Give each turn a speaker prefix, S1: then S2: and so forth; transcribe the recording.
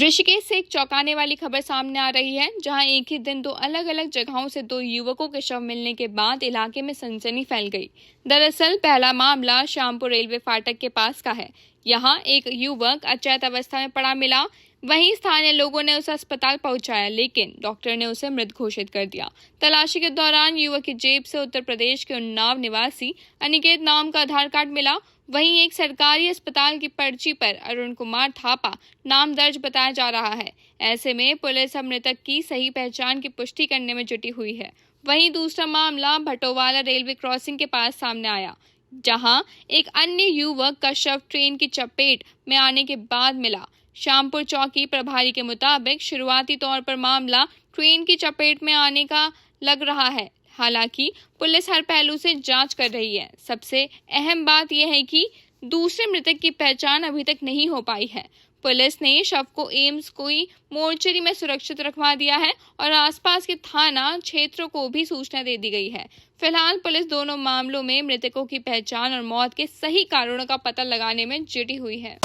S1: ऋषिकेश से एक चौंकाने वाली खबर सामने आ रही है, जहां एक ही दिन दो अलग अलग जगहों से दो युवकों के शव मिलने के बाद इलाके में सनसनी फैल गई। दरअसल पहला मामला श्यामपुर रेलवे फाटक के पास का है। यहां एक युवक अचेत अवस्था में पड़ा मिला। वहीं स्थानीय लोगों ने उसे अस्पताल पहुंचाया, लेकिन डॉक्टर ने उसे मृत घोषित कर दिया। तलाशी के दौरान युवक की जेब से उत्तर प्रदेश के उन्नाव निवासी अनिकेत नाम का आधार कार्ड मिला। वहीं एक सरकारी अस्पताल की पर्ची पर अरुण कुमार थापा नाम दर्ज बताया जा रहा है। ऐसे में पुलिस अब मृतक की सही पहचान की पुष्टि करने में जुटी हुई है। वहीं दूसरा मामला भटोवाला रेलवे क्रॉसिंग के पास सामने आया, जहां एक अन्य युवक का शव ट्रेन की चपेट में आने के बाद मिला। श्यामपुर चौकी प्रभारी के मुताबिक शुरुआती तौर पर मामला ट्रेन की चपेट में आने का लग रहा है। हालांकि पुलिस हर पहलू से जांच कर रही है। सबसे अहम बात यह है कि दूसरे मृतक की पहचान अभी तक नहीं हो पाई है। पुलिस ने शव को एम्स कोई मोर्चरी में सुरक्षित रखवा दिया है और आसपास के थाना क्षेत्रों को भी सूचना दे दी गई है। फिलहाल पुलिस दोनों मामलों में मृतकों की पहचान और मौत के सही कारणों का पता लगाने में जुटी हुई है।